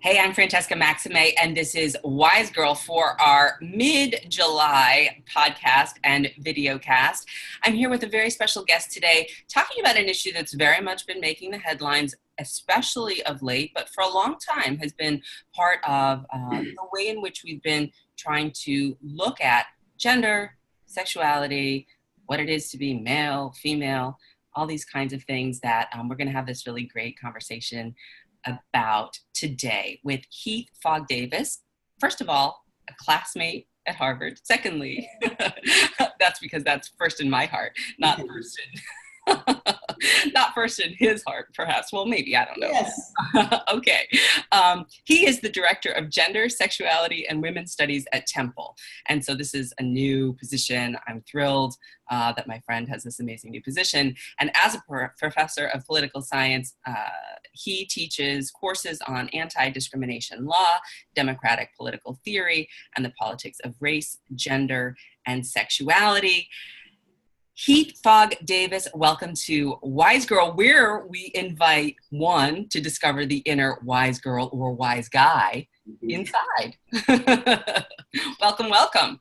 Hey, I'm Francesca Maxime, and this is Wise Girl for our mid-July podcast and video cast. I'm here with a very special guest today, talking about an issue that's very much been making the headlines, especially of late, but for a long time has been part of the way in which we've been trying to look at gender, sexuality, what it is to be male, female, all these kinds of things that we're going to have this really great conversation about today with Heath Fogg Davis. First of all, a classmate at Harvard. Secondly, that's because that's first in my heart, not first in, not first in his heart, perhaps. Well, maybe, I don't know. Yes. Okay. He is the director of gender, sexuality, and women's studies at Temple. And so this is a new position. I'm thrilled that my friend has this amazing new position. And as a professor of political science, he teaches courses on anti-discrimination law, democratic political theory, and the politics of race, gender, and sexuality. Heath Fogg Davis, welcome to Wise Girl, where we invite one to discover the inner wise girl or wise guy inside. Welcome, welcome.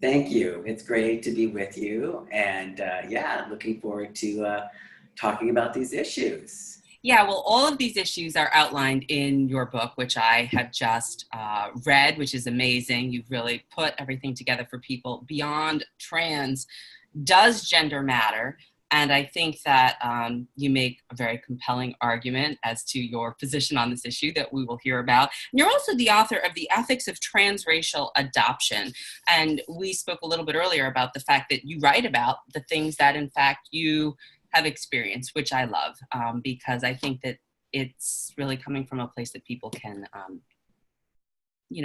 Thank you. It's great to be with you. And looking forward to talking about these issues. Yeah, well, all of these issues are outlined in your book, which I have just read, which is amazing. You've really put everything together for people beyond trans. Does gender matter? And I think that you make a very compelling argument as to your position on this issue that we will hear about. And you're also the author of The Ethics of Transracial Adoption. And we spoke a little bit earlier about the fact that you write about the things that, in fact, you have experienced, which I love, because I think that it's really coming from a place that people can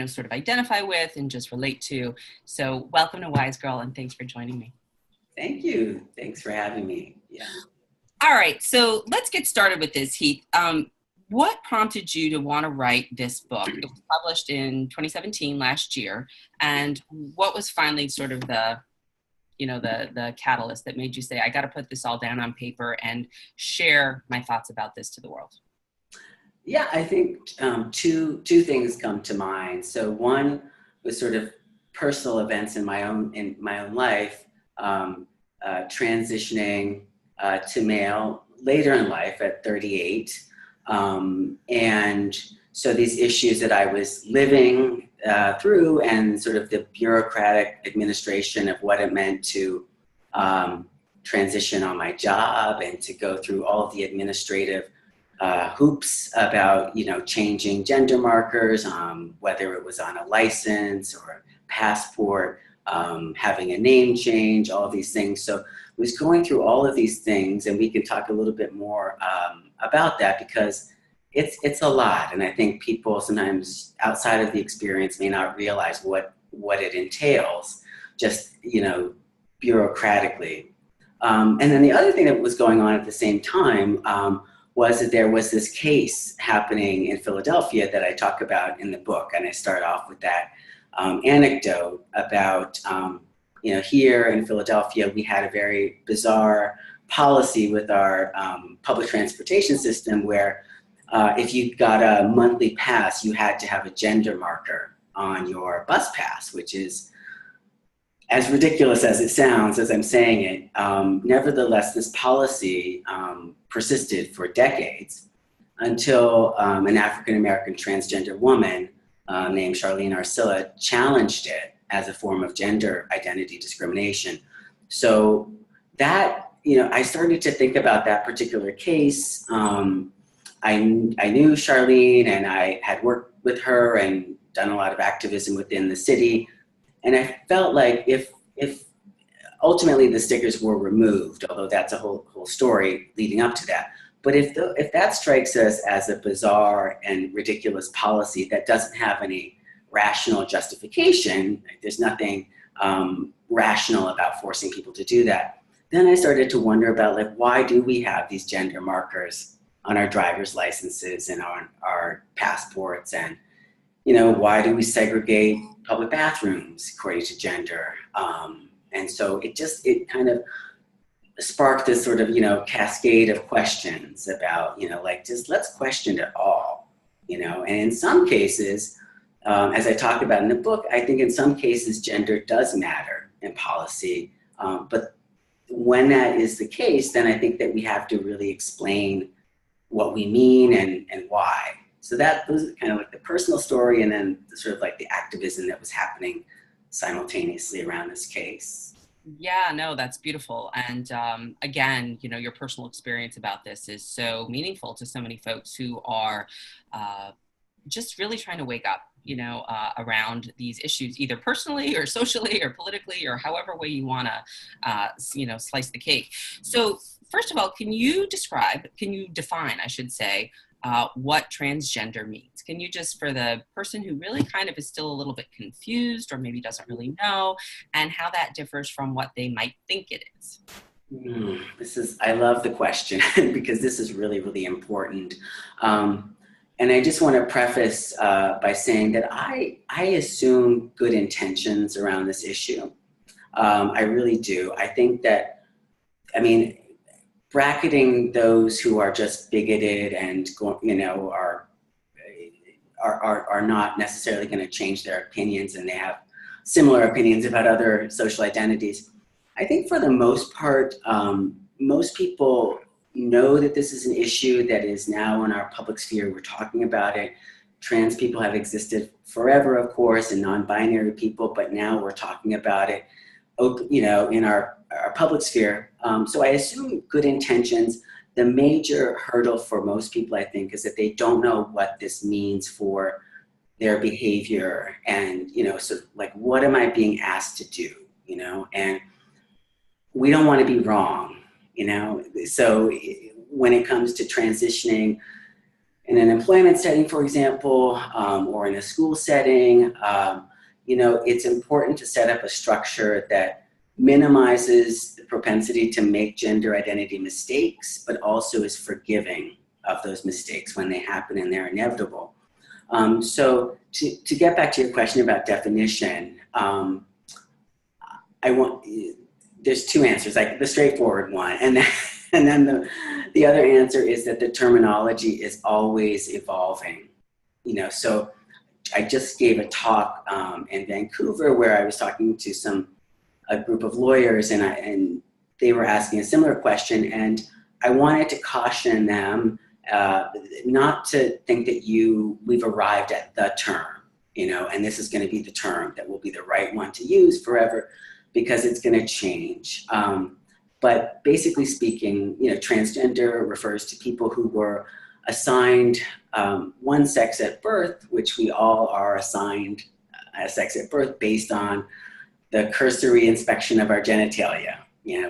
sort of identify with and just relate to. So welcome to Wise Girl, and thanks for joining me. Thank you. Thanks for having me. Yeah. All right. So let's get started with this, Heath. What prompted you to want to write this book? It was published in 2017, last year. And what was finally sort of the catalyst that made you say, I got to put this all down on paper and share my thoughts about this to the world? Yeah, I think two things come to mind. So one was sort of personal events in my own life. Transitioning to male later in life at 38. And so these issues that I was living through and sort of the bureaucratic administration of what it meant to transition on my job and to go through all of the administrative hoops about, changing gender markers, whether it was on a license or passport, having a name change, all of these things. So I was going through all of these things, and we can talk a little bit more about that because it's a lot. And I think people sometimes outside of the experience may not realize what it entails, just, bureaucratically. And then the other thing that was going on at the same time was that there was this case happening in Philadelphia that I talk about in the book. And I start off with that anecdote about, here in Philadelphia, we had a very bizarre policy with our public transportation system where if you got a monthly pass, you had to have a gender marker on your bus pass, which is as ridiculous as it sounds as I'm saying it. Nevertheless, this policy persisted for decades until an African-American transgender woman named Charlene Arcilla challenged it as a form of gender identity discrimination. So that, I started to think about that particular case. I knew Charlene and I had worked with her and done a lot of activism within the city. And I felt like if ultimately the stickers were removed, although that's a whole story leading up to that. But if that strikes us as a bizarre and ridiculous policy that doesn't have any rational justification, there's nothing rational about forcing people to do that, then I started to wonder about why do we have these gender markers on our driver's licenses and on our passports, and why do we segregate public bathrooms according to gender? And so it kind of sparked this sort of, cascade of questions about, just let's question it all. And in some cases, as I talk about in the book, I think in some cases gender does matter in policy. But when that is the case, then I think that we have to really explain what we mean and why. So those are kind of like the personal story, and then sort of like the activism that was happening simultaneously around this case. Yeah, no, that's beautiful. And again, your personal experience about this is so meaningful to so many folks who are just really trying to wake up, around these issues, either personally or socially or politically or however way you want to, slice the cake. So first of all, can you define, I should say, what transgender means? Can you just, for the person who really kind of is still a little bit confused or maybe doesn't really know, and how that differs from what they might think it is? I love the question because this is really, really important. And I just want to preface by saying that I assume good intentions around this issue. I really do. I think that, bracketing those who are just bigoted and are not necessarily going to change their opinions, and they have similar opinions about other social identities. I think for the most part, most people know that this is an issue that is now in our public sphere. We're talking about it. Trans people have existed forever, of course, and non-binary people, but now we're talking about it, in our public sphere. So I assume good intentions. The major hurdle for most people, I think, is that they don't know what this means for their behavior and, so like, what am I being asked to do, and we don't want to be wrong, So when it comes to transitioning in an employment setting, for example, or in a school setting, it's important to set up a structure that minimizes the propensity to make gender identity mistakes, but also is forgiving of those mistakes when they happen and they're inevitable. So to get back to your question about definition, there's two answers, like the straightforward one, and then the other answer is that the terminology is always evolving. So I just gave a talk in Vancouver where I was talking to a group of lawyers, and they were asking a similar question, and I wanted to caution them not to think that we've arrived at the term, and this is going to be the term that will be the right one to use forever, because it's going to change. But basically speaking, transgender refers to people who were assigned one sex at birth, which we all are assigned a sex at birth based on the cursory inspection of our genitalia,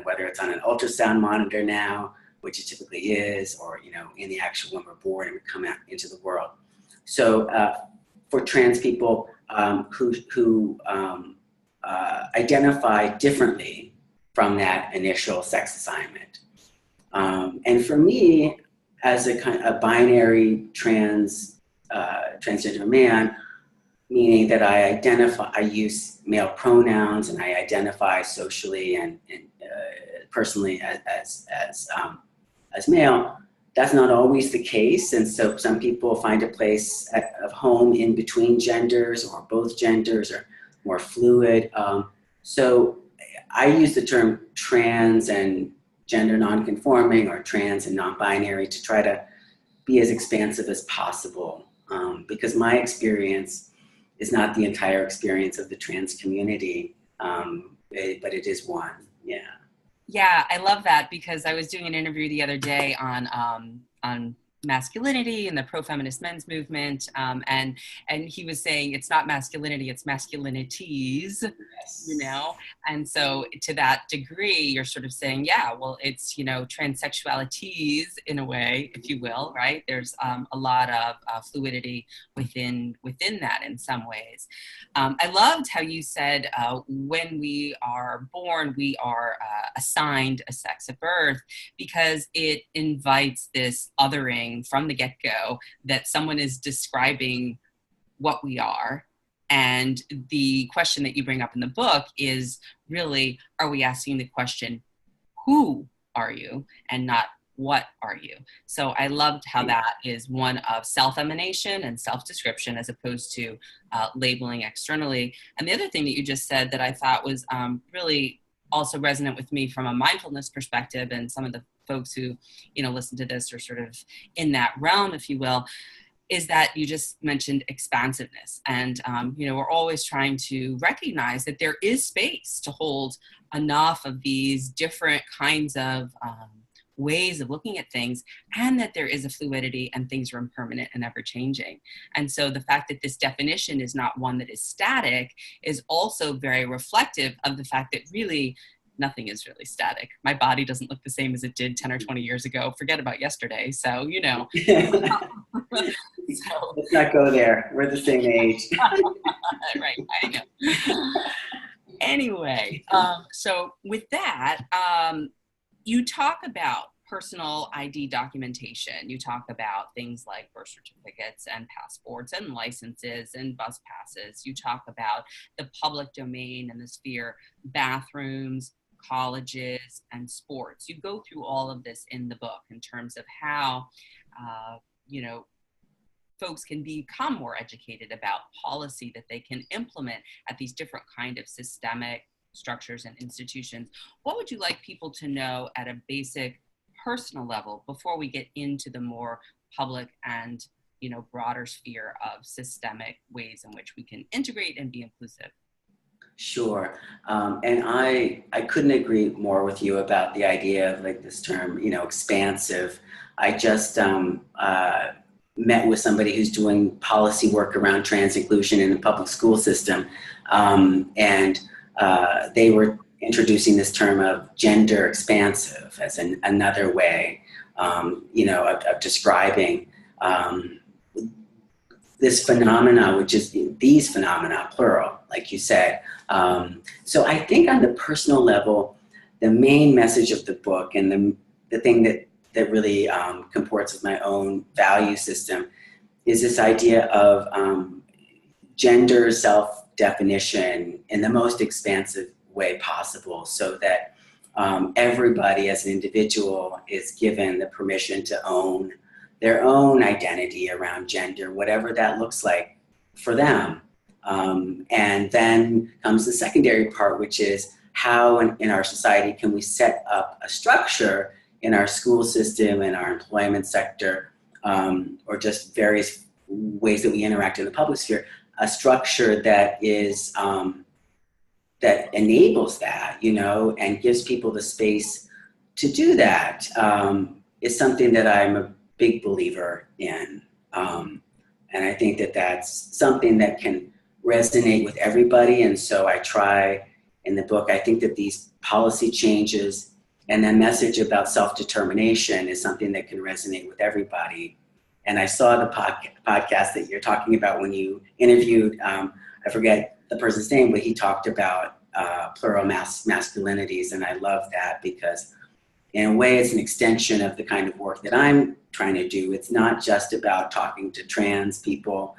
whether it's on an ultrasound monitor now, which it typically is, or, in the actual when we're born and we come out into the world. So for trans people who identify differently from that initial sex assignment. And for me, as a binary transgender man, meaning that I use male pronouns and I identify socially and personally as male. That's not always the case, and so some people find a place of home in between genders or both genders or more fluid. So I use the term trans and gender nonconforming or trans and non-binary to try to be as expansive as possible, because my experience is not the entire experience of the trans community, but it is one. Yeah. Yeah, I love that, because I was doing an interview the other day on masculinity and the pro-feminist men's movement, and he was saying it's not masculinity, it's masculinities. Yes. And so to that degree, you're sort of saying, yeah, well, it's, transsexualities in a way, if you will, right? There's a lot of fluidity within that in some ways. I loved how you said when we are born, we are assigned a sex at birth, because it invites this othering from the get-go that someone is describing what we are. And the question that you bring up in the book is really, are we asking the question, who are you? And not what are you? So I loved how that is one of self-emanation and self-description as opposed to labeling externally. And the other thing that you just said that I thought was really also resonant with me from a mindfulness perspective, and some of the folks who, listen to this are sort of in that realm, if you will, is that you just mentioned expansiveness. And, we're always trying to recognize that there is space to hold enough of these different kinds of ways of looking at things, and that there is a fluidity and things are impermanent and ever changing. And so the fact that this definition is not one that is static is also very reflective of the fact that really nothing is really static. My body doesn't look the same as it did 10 or 20 years ago. Forget about yesterday. So, So, let's not go there. We're the same age. Right, I know. Anyway, so with that, you talk about personal ID documentation. You talk about things like birth certificates and passports and licenses and bus passes. You talk about the public domain and the sphere, bathrooms, colleges, and sports. You go through all of this in the book in terms of how, folks can become more educated about policy that they can implement at these different kind of systemic structures and institutions. What would you like people to know at a basic personal level before we get into the more public and, broader sphere of systemic ways in which we can integrate and be inclusive? Sure. And I couldn't agree more with you about the idea of like this term, expansive. I just met with somebody who's doing policy work around trans inclusion in the public school system. And they were introducing this term of gender expansive as another way, of describing this phenomena, which is these phenomena, plural, like you said. So I think on the personal level, the main message of the book and the thing that really comports with my own value system is this idea of gender self-definition in the most expansive way possible, so that everybody as an individual is given the permission to own their own identity around gender, whatever that looks like for them. And then comes the secondary part, which is how in our society can we set up a structure in our school system, in our employment sector, or just various ways that we interact in the public sphere, a structure that is that enables that, and gives people the space to do that, is something that I'm a big believer in. And I think that that's something that can resonate with everybody. And so I try in the book, I think that these policy changes and that message about self-determination is something that can resonate with everybody. And I saw the podcast that you're talking about when you interviewed, I forget the person's name, but he talked about plural masculinities. And I love that because in a way it's an extension of the kind of work that I'm trying to do. It's not just about talking to trans people.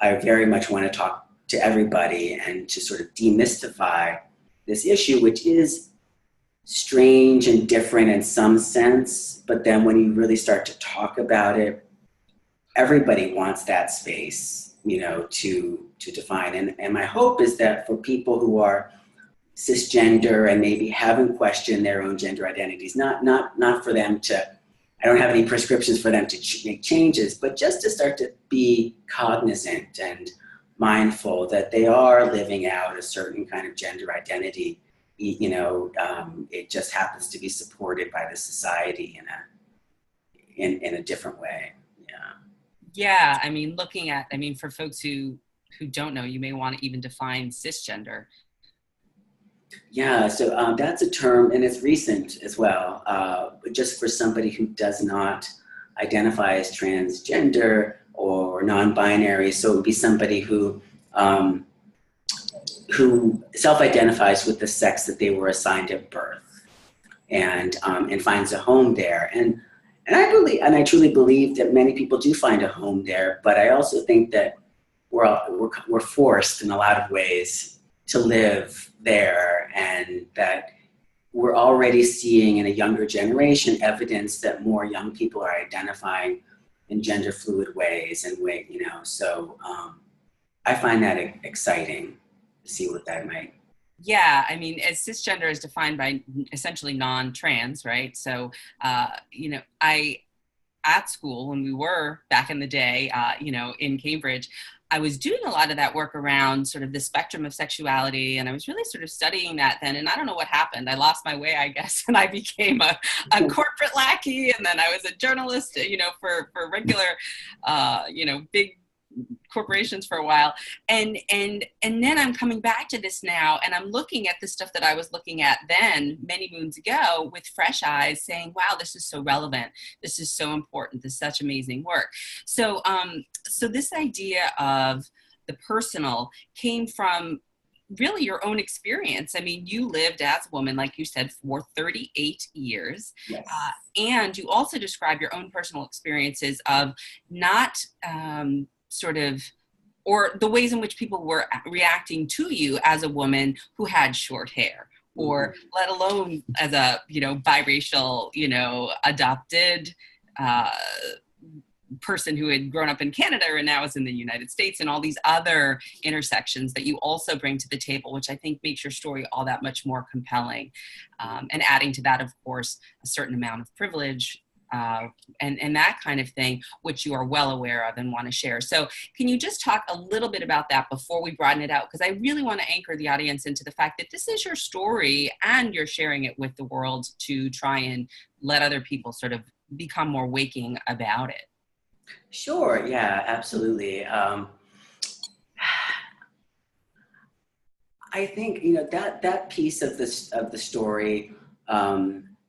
I very much want to talk to everybody and to sort of demystify this issue, which is strange and different in some sense, but then when you really start to talk about it, everybody wants that space, to define. And my hope is that for people who are cisgender and maybe haven't questioned their own gender identities, not for them to, I don't have any prescriptions for them to make changes, but just to start to be cognizant and mindful that they are living out a certain kind of gender identity. It just happens to be supported by the society in a different way. Yeah. I mean, for folks who don't know, you may want to even define cisgender. Yeah, so that's a term, and it's recent as well, just for somebody who does not identify as transgender or non-binary. So it would be somebody who self-identifies with the sex that they were assigned at birth, and finds a home there. And I truly believe that many people do find a home there. But I also think that we're forced in a lot of ways to live there, and that we're already seeing in a younger generation evidence that more young people are identifying in gender fluid ways and so I find that exciting to see what that might. Yeah, I mean, as cisgender is defined by essentially non-trans, right? So, at school, when we were back in the day, in Cambridge, I was doing a lot of that work around sort of the spectrum of sexuality, and I was really sort of studying that then. And I don't know what happened. I lost my way, I guess, and I became a corporate lackey, and then I was a journalist, for regular, big corporations for a while, and then I'm coming back to this now, and I'm looking at the stuff that I was looking at then many moons ago with fresh eyes, saying, wow, this is so relevant, this is so important, this is such amazing work. So this idea of the personal came from really your own experience. I mean, you lived as a woman, like you said, for 38 years. Yes. And you also describe your own personal experiences of not or the ways in which people were reacting to you as a woman who had short hair, or let alone as a, biracial, adopted person who had grown up in Canada and now is in the United States, and all these other intersections that you also bring to the table, which I think makes your story all that much more compelling. And adding to that, of course, a certain amount of privilege, and that kind of thing, which you are well aware of and want to share. So can you just talk a little bit about that before we broaden it out? Because I really want to anchor the audience into the fact that this is your story and you're sharing it with the world to try and let other people sort of become more waking about it. Sure, yeah, absolutely. I think, that piece of the story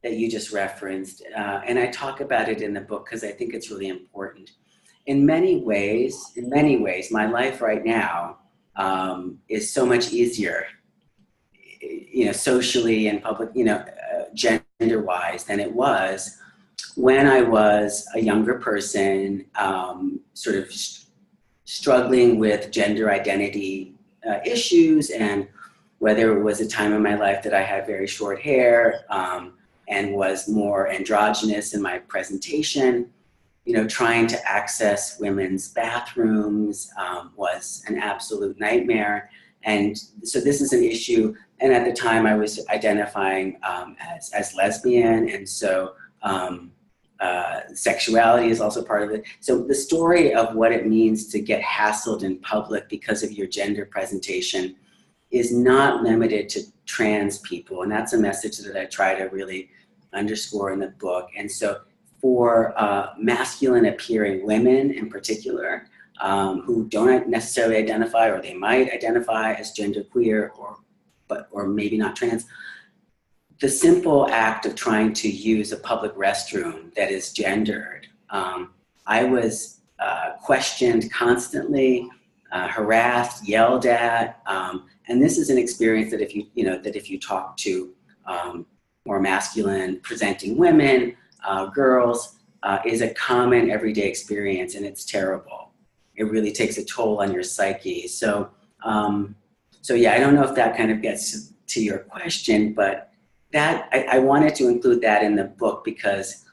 that you just referenced, and I talk about it in the book because I think it's really important. In many ways, my life right now is so much easier, socially and public, gender-wise than it was when I was a younger person, sort of struggling with gender identity issues, and whether it was a time in my life that I had very short hair and was more androgynous in my presentation, trying to access women's bathrooms was an absolute nightmare. And so this is an issue. And at the time I was identifying as lesbian. And so sexuality is also part of it. So the story of what it means to get hassled in public because of your gender presentation is not limited to trans people. And that's a message that I try to really underscore in the book. And so for masculine appearing women in particular, who don't necessarily identify, or they might identify as genderqueer or maybe not trans, the simple act of trying to use a public restroom that is gendered, I was questioned constantly, harassed, yelled at, and this is an experience that if you talk to more masculine presenting women, girls, is a common everyday experience, and it's terrible. It really takes a toll on your psyche. So yeah, I don't know if that kind of gets to your question, but that I wanted to include that in the book because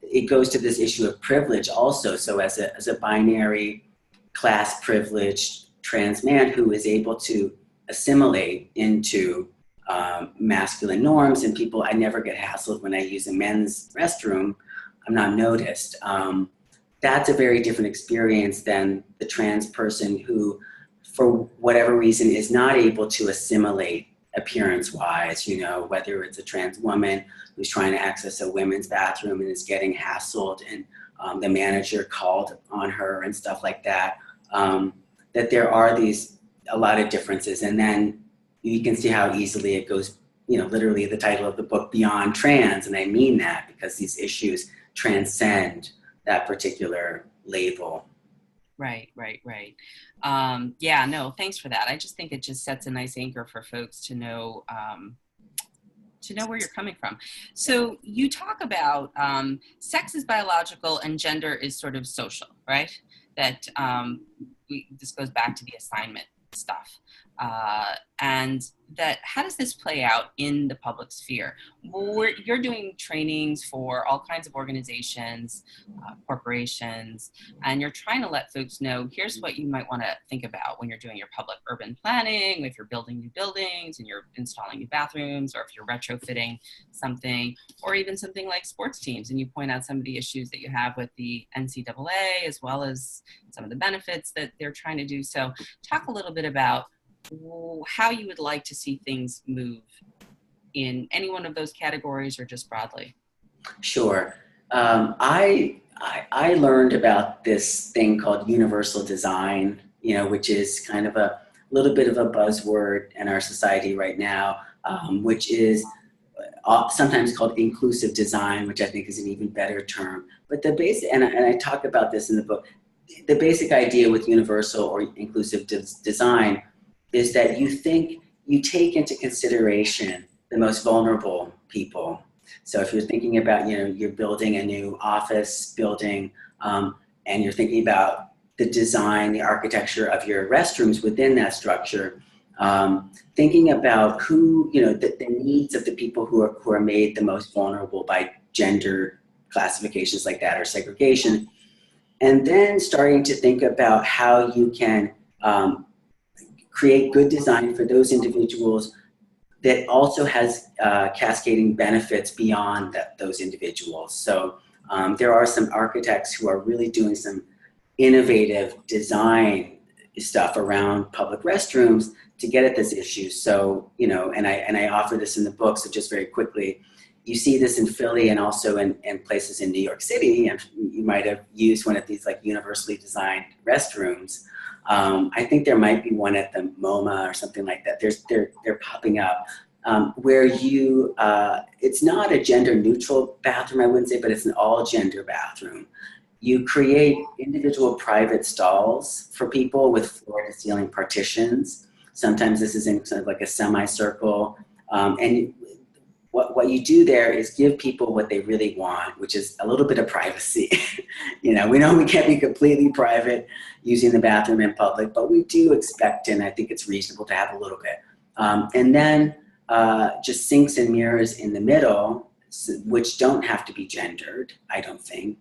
it goes to this issue of privilege also. So as a binary, class privileged trans man who is able to assimilate into masculine norms, and people, I never get hassled when I use a men's restroom. I'm not noticed. That's a very different experience than the trans person who, for whatever reason, is not able to assimilate appearance-wise, whether it's a trans woman who's trying to access a women's bathroom and is getting hassled, and the manager called on her and stuff like that, that there are a lot of differences. And then you can see how easily it goes, literally the title of the book, Beyond Trans, and I mean that because these issues transcend that particular label. Right. Yeah, no, thanks for that. I just think it just sets a nice anchor for folks to know where you're coming from. So you talk about sex is biological and gender is sort of social, right? That this goes back to the assignment stuff. And how does this play out in the public sphere? You're doing trainings for all kinds of organizations, corporations, and you're trying to let folks know, here's what you might want to think about when you're doing your public urban planning, if you're building new buildings and you're installing new bathrooms, or if you're retrofitting something, or even something like sports teams. And you point out some of the issues that you have with the NCAA, as well as some of the benefits that they're trying to do. So talk a little bit about how you would like to see things move in any one of those categories or just broadly. Sure. I learned about this thing called universal design, which is kind of a little bit of a buzzword in our society right now, which is sometimes called inclusive design, which I think is an even better term. But the basic, and I talk about this in the book, the basic idea with universal or inclusive design is that you take into consideration the most vulnerable people. So if you're thinking about, you're building a new office building, and you're thinking about the design, the architecture of your restrooms within that structure, thinking about who, the needs of the people who are made the most vulnerable by gender classifications like that or segregation, and then starting to think about how you can create good design for those individuals that also has cascading benefits beyond those individuals. So there are some architects who are really doing some innovative design stuff around public restrooms to get at this issue. So, and I offer this in the book, so just very quickly, you see this in Philly and also in places in New York City, and you might have used one of these like universally designed restrooms. I think there might be one at the MoMA or something like that. They're popping up where it's not a gender neutral bathroom, I wouldn't say, but it's an all gender bathroom. You create individual private stalls for people with floor to ceiling partitions. Sometimes this is in sort of like a semicircle. And what you do there is give people what they really want, which is a little bit of privacy. We know we can't be completely private using the bathroom in public, but we do expect, and I think it's reasonable to have a little bit. And then just sinks and mirrors in the middle, which don't have to be gendered, I don't think.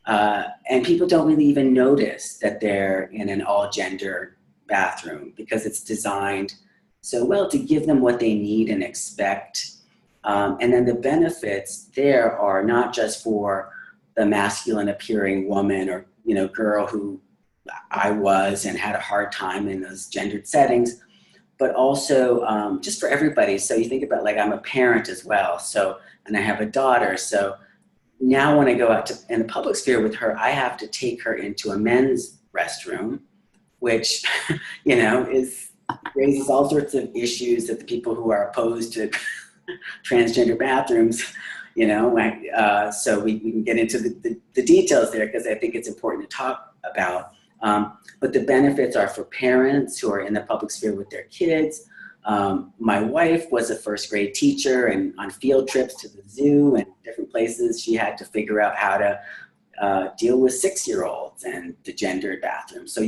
And people don't really even notice that they're in an all-gender bathroom because it's designed so well to give them what they need and expect. And then the benefits there are not just for the masculine appearing woman or, girl who I was and had a hard time in those gendered settings, but also just for everybody. So you think about, like, I'm a parent as well. So, and I have a daughter. So now when I go out in the public sphere with her, I have to take her into a men's restroom, which, raises all sorts of issues that the people who are opposed to transgender bathrooms, so we can get into the details there because I think it's important to talk about. But the benefits are for parents who are in the public sphere with their kids. My wife was a first grade teacher, and on field trips to the zoo and different places, she had to figure out how to deal with 6-year-olds and the gendered bathroom. So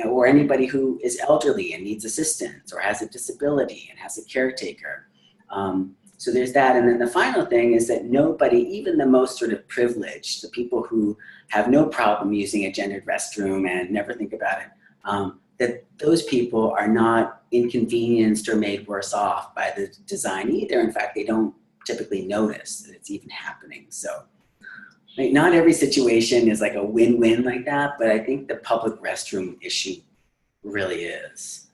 or anybody who is elderly and needs assistance or has a disability and has a caretaker. So there's that. And then the final thing is that nobody, even the most sort of privileged, the people who have no problem using a gendered restroom and never think about it, that those people are not inconvenienced or made worse off by the design either. In fact, they don't typically notice that it's even happening. So not every situation is like a win-win like that, but I think the public restroom issue really is.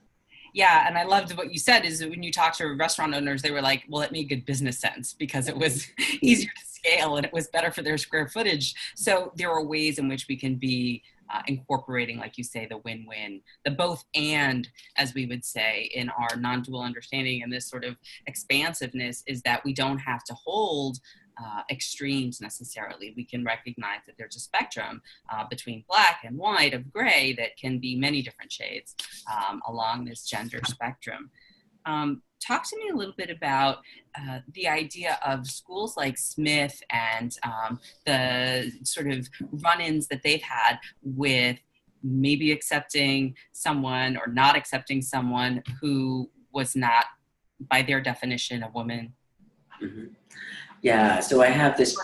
Yeah, and I loved what you said is that when you talk to restaurant owners, they were like, well, it made good business sense because it was easier to scale and it was better for their square footage. So there are ways in which we can be incorporating, like you say, the win-win, the both and, as we would say in our non-dual understanding, and this sort of expansiveness is that we don't have to hold extremes necessarily. We can recognize that there's a spectrum between black and white of gray that can be many different shades along this gender spectrum. Talk to me a little bit about the idea of schools like Smith and the sort of run-ins that they've had with maybe accepting someone or not accepting someone who was not, by their definition, a woman. Mm-hmm. Yeah, so I have this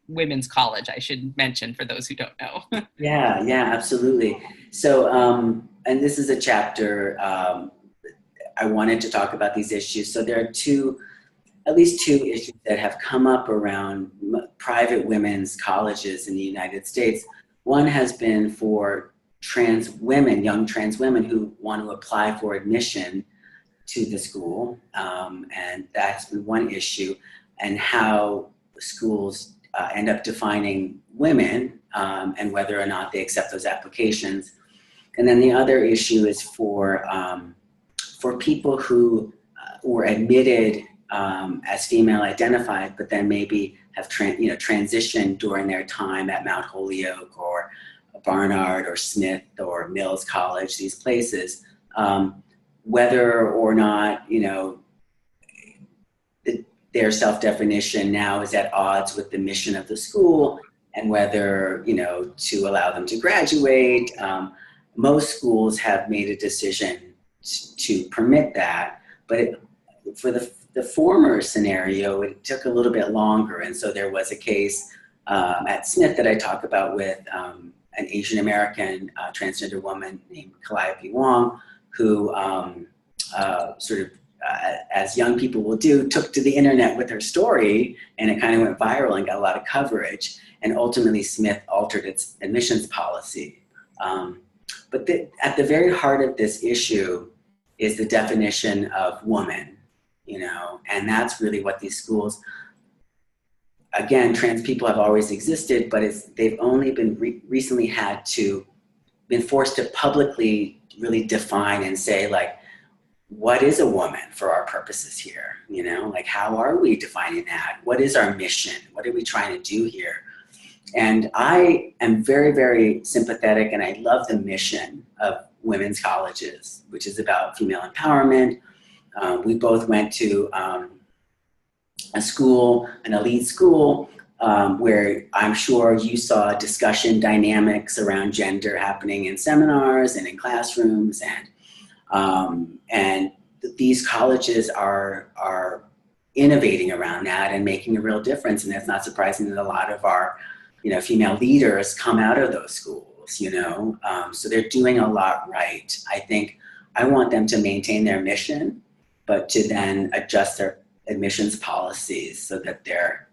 women's college, I should mention for those who don't know. Yeah, absolutely. So, and this is a chapter I wanted to talk about these issues. So there are at least two issues that have come up around private women's colleges in the United States. One has been for trans women, young trans women who want to apply for admission to the school. And that's been one issue, and how schools end up defining women and whether or not they accept those applications. And then the other issue is for people who were admitted as female identified, but then maybe have transitioned during their time at Mount Holyoke or Barnard or Smith or Mills College, these places, whether or not, their self-definition now is at odds with the mission of the school, and whether, to allow them to graduate. Most schools have made a decision to permit that, but for the former scenario, it took a little bit longer. And so there was a case at Smith that I talk about with an Asian American transgender woman named Calliope Wong, who as young people will do, took to the internet with her story, and it kind of went viral and got a lot of coverage. And ultimately, Smith altered its admissions policy. But at the very heart of this issue is the definition of woman, and that's really what these schools, again, trans people have always existed, but they've only been recently been forced to publicly really define and say, like, what is a woman for our purposes here? How are we defining that? What is our mission? What are we trying to do here? And I am very, very sympathetic, and I love the mission of women's colleges, which is about female empowerment. We both went to a school, an elite school, where I'm sure you saw discussion dynamics around gender happening in seminars and in classrooms, and these colleges are innovating around that and making a real difference. And it's not surprising that a lot of our, female leaders come out of those schools, so they're doing a lot right. I think I want them to maintain their mission, but to then adjust their admissions policies so that they're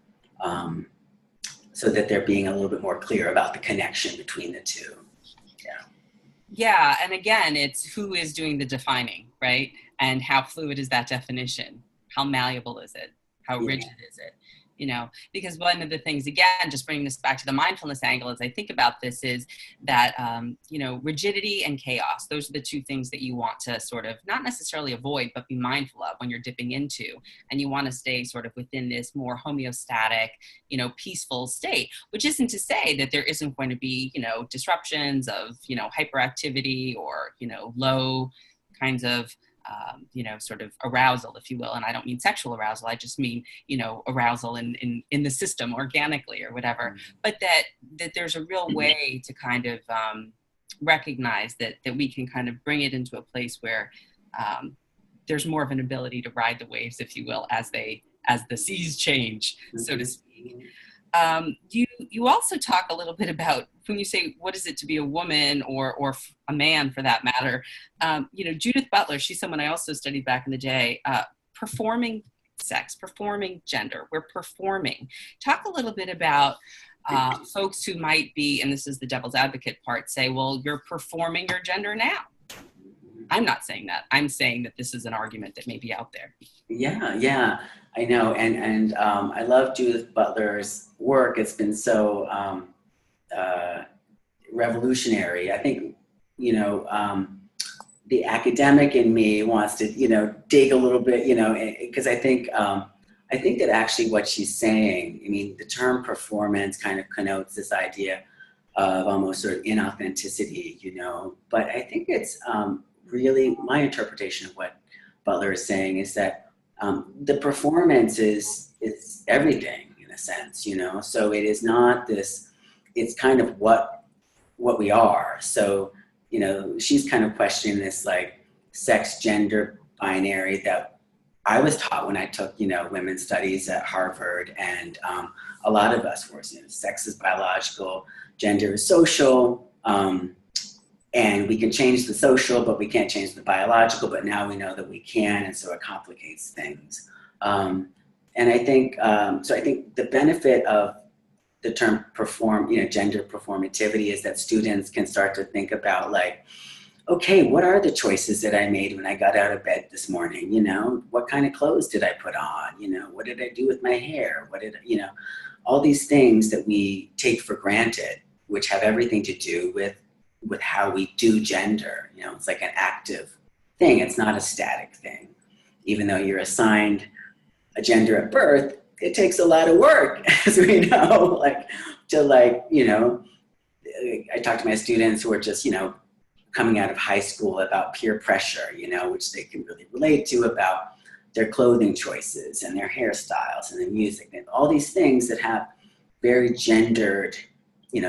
being a little bit more clear about the connection between the two. Yeah, and again, it's who is doing the defining, right? And how fluid is that definition? How malleable is it? How rigid is it? Because one of the things, again, just bringing this back to the mindfulness angle as I think about this, is that, rigidity and chaos, those are the two things that you want to sort of not necessarily avoid, but be mindful of when you're dipping into, and you want to stay sort of within this more homeostatic, peaceful state, which isn't to say that there isn't going to be, disruptions of, hyperactivity or, low kinds of, sort of arousal, if you will. And I don't mean sexual arousal. I just mean, arousal in the system organically or whatever. But that there's a real way to kind of recognize that we can kind of bring it into a place where there's more of an ability to ride the waves, if you will, as the seas change, so to speak. You also talk a little bit about, when you say what is it to be a woman or a man for that matter, Judith Butler, she's someone I also studied back in the day, performing sex, performing gender, we're performing. Talk a little bit about folks who might be, and this is the devil's advocate part, say, well, you're performing your gender now. I'm not saying that. I'm saying that this is an argument that may be out there. Yeah, I know. And I love Judith Butler's work. It's been so revolutionary. I think, the academic in me wants to, dig a little bit, because I think that actually what she's saying, the term performance kind of connotes this idea of almost sort of inauthenticity, but I think it's really my interpretation of what Butler is saying is that the performance is everything in a sense, so it is not this, it's kind of what we are. So, she's kind of questioning this like sex gender binary that I was taught when I took, women's studies at Harvard, and a lot of us were, sex is biological, gender is social, and we can change the social, but we can't change the biological, but now we know that we can, and so it complicates things. And I think, so I think the benefit of the term gender performativity is that students can start to think about like, okay, what are the choices that I made when I got out of bed this morning? What kind of clothes did I put on? What did I do with my hair? All these things that we take for granted, which have everything to do with how we do gender. It's like an active thing. It's not a static thing. Even though you're assigned a gender at birth, it takes a lot of work, as we know, I talk to my students who are just, coming out of high school about peer pressure, which they can really relate to, about their clothing choices and their hairstyles and the music and all these things that have very gendered,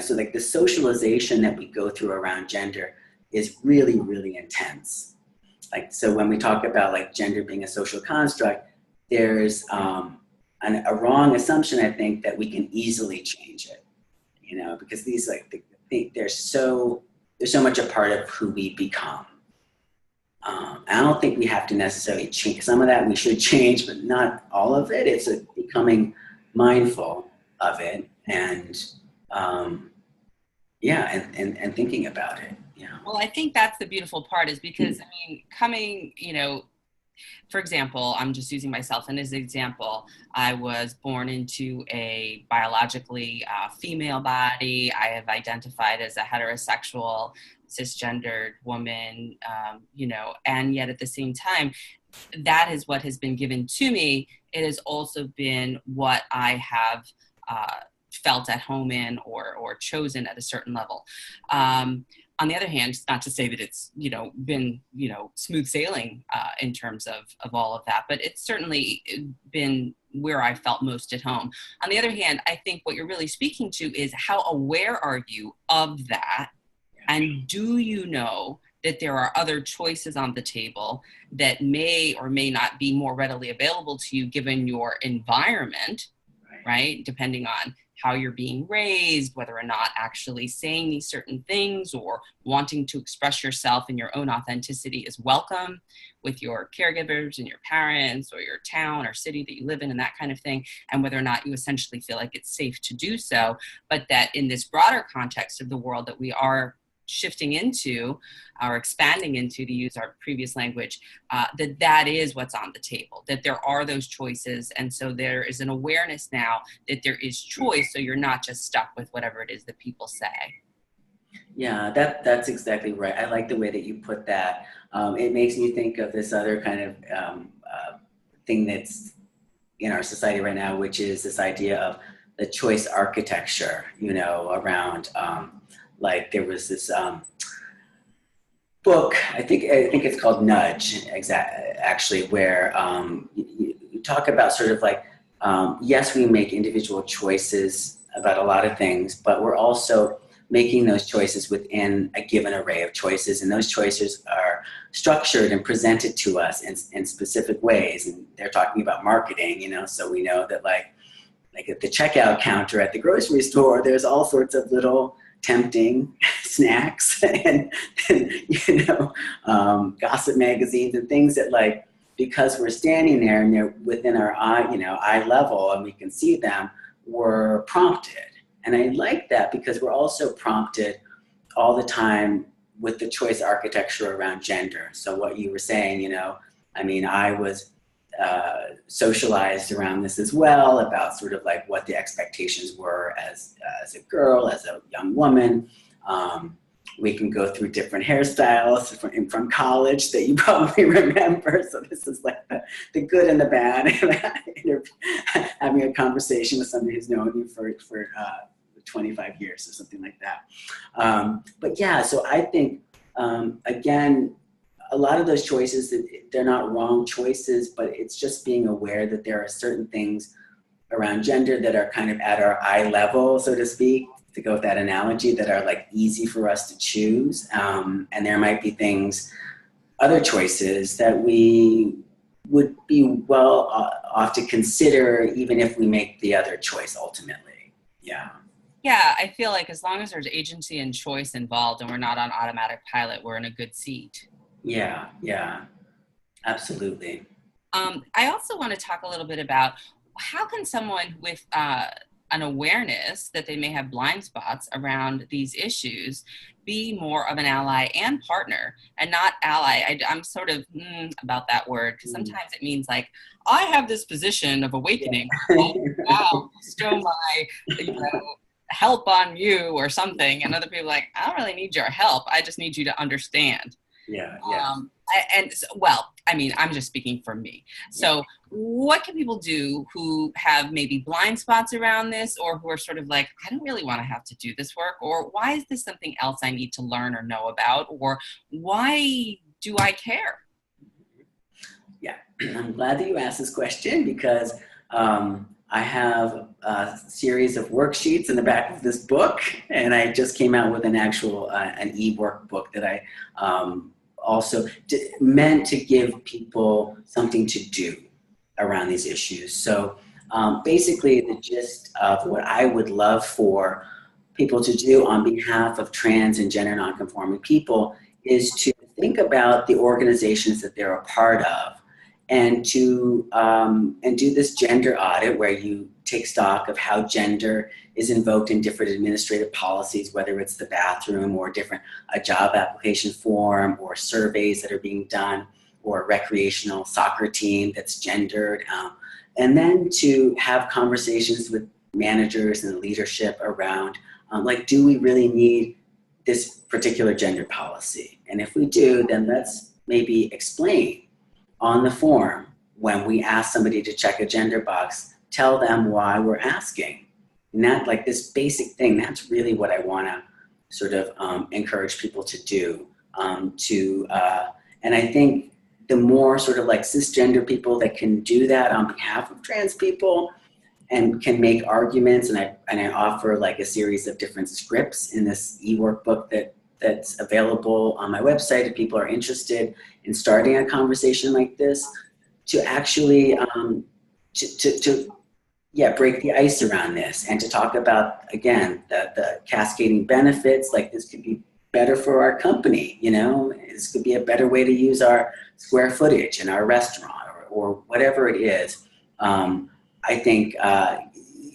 so like the socialization that we go through around gender is really, really intense. So when we talk about like gender being a social construct, there's a wrong assumption, I think, that we can easily change it, because these they're so much a part of who we become. I don't think we have to necessarily change. Some of that we should change, but not all of it. It's becoming mindful of it and thinking about it. Well, I think that's the beautiful part, is because coming, for example, I'm just using myself as an example. I was born into a biologically female body. I have identified as a heterosexual, cisgendered woman, and yet at the same time, that is what has been given to me. It has also been what I have felt at home in or chosen at a certain level. On the other hand, it's not to say that it's, been, smooth sailing in terms of all of that, but it's certainly been where I felt most at home. On the other hand, I think what you're really speaking to is how aware are you of that? And do you know that there are other choices on the table that may or may not be more readily available to you given your environment, right? Depending on how you're being raised, whether or not actually saying these certain things or wanting to express yourself in your own authenticity is welcome with your caregivers and your parents or your town or city that you live in and that kind of thing, and whether or not you essentially feel like it's safe to do so, but that in this broader context of the world that we are shifting into or expanding into, to use our previous language, that is what's on the table, that there are those choices. And so there is an awareness now that there is choice. So you're not just stuck with whatever it is that people say. Yeah, that's exactly right. I like the way that you put that. It makes me think of this other kind of thing that's in our society right now, which is this idea of the choice architecture, around there was this book, I think it's called Nudge, actually, where you talk about sort of yes, we make individual choices about a lot of things, but we're also making those choices within a given array of choices, and those choices are structured and presented to us in specific ways. And they're talking about marketing, so we know that like at the checkout counter at the grocery store, there's all sorts of little tempting snacks and gossip magazines and things that because we're standing there and they're within our eye level and we can see them, we're prompted. And I like that because we're also prompted all the time with the choice architecture around gender. So what you were saying, I was socialized around this as well, about sort of what the expectations were as a girl, as a young woman. We can go through different hairstyles from college that you probably remember. So this is the good and the bad. Having a conversation with somebody who's known you for 25 years or something like that. But yeah, so I think, again, a lot of those choices, they're not wrong choices, but it's just being aware that there are certain things around gender that are kind of at our eye level, so to speak, to go with that analogy, that are easy for us to choose. And there might be things other choices that we would be well off to consider, even if we make the other choice ultimately. Yeah. Yeah, I feel like as long as there's agency and choice involved and we're not on automatic pilot, we're in a good seat. Yeah, yeah, absolutely. I also want to talk a little bit about how can someone with an awareness that they may have blind spots around these issues be more of an ally and partner and not ally. I'm sort of about that word because sometimes it means like, I have this position of awakening. Yeah. I'll bestow my, help on you or something. And other people are like, I don't really need your help. I just need you to understand. Yeah, yeah. I'm just speaking for me. So what can people do who have maybe blind spots around this, or who are sort of like, I don't really want to have to do this work, or why is this something else I need to learn or know about, or why do I care? Yeah, I'm glad that you asked this question because I have a series of worksheets in the back of this book, and I just came out with an actual an e-workbook that I also meant to give people something to do around these issues. So basically the gist of what I would love for people to do on behalf of trans and gender nonconforming people is to think about the organizations that they're a part of, and to and do this gender audit where you take stock of how gender is invoked in different administrative policies, whether it's the bathroom or a job application form or surveys that are being done, or a recreational soccer team that's gendered, and then to have conversations with managers and leadership around like, do we really need this particular gender policy? And if we do, then let's maybe explain on the form when we ask somebody to check a gender box, tell them why we're asking. And that, like, this basic thing, that's really what I want to sort of encourage people to do. And I think the more sort of like cisgender people that can do that on behalf of trans people and can make arguments, and I offer like a series of different scripts in this e-workbook that's available on my website if people are interested in starting a conversation like this, to actually break the ice around this, and to talk about, again, the cascading benefits. Like, this could be better for our company, this could be a better way to use our square footage in our restaurant, or whatever it is. I think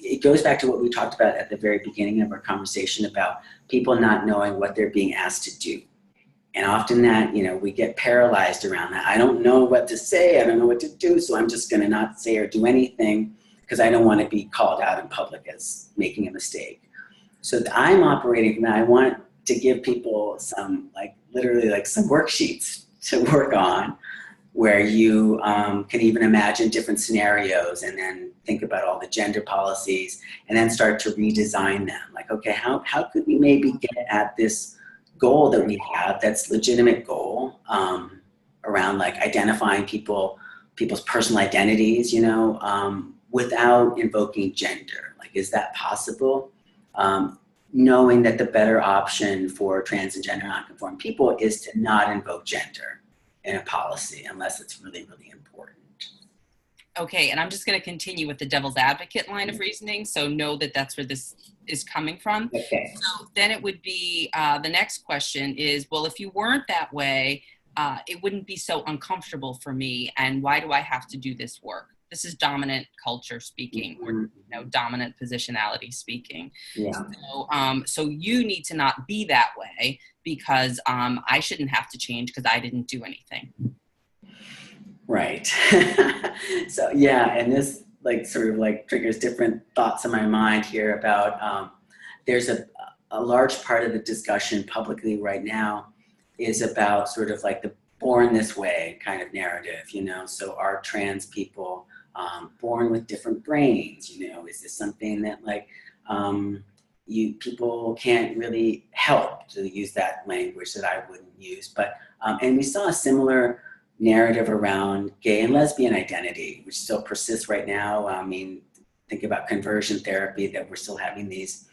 it goes back to what we talked about at the very beginning of our conversation about people not knowing what they're being asked to do. And often that, we get paralyzed around that. I don't know what to say. I don't know what to do. So I'm just going to not say or do anything because I don't want to be called out in public as making a mistake. So I'm operating from that. I want to give people some, literally some worksheets to work on, where you can even imagine different scenarios and then think about all the gender policies and then start to redesign them. Like, okay, how could we maybe get at this goal that we have, that's legitimate goal, around like identifying people's personal identities, without invoking gender? Like, is that possible? Knowing that the better option for trans and gender nonconforming people is to not invoke gender in a policy unless it's really, really important. Okay, and I'm just going to continue with the devil's advocate line of reasoning, so know that that's where this is coming from. Okay. So then it would be, the next question is, well, if you weren't that way, it wouldn't be so uncomfortable for me, and why do I have to do this work? This is dominant culture speaking, or dominant positionality speaking. Yeah. So you need to not be that way because I shouldn't have to change because I didn't do anything. Right. So yeah, and this sort of triggers different thoughts in my mind here about there's a large part of the discussion publicly right now is about sort of like the born this way kind of narrative, so are trans people born with different brains? Is this something that people can't really help, to use that language that I wouldn't use? But and we saw a similar narrative around gay and lesbian identity, which still persists right now. I mean, think about conversion therapy, that we're still having these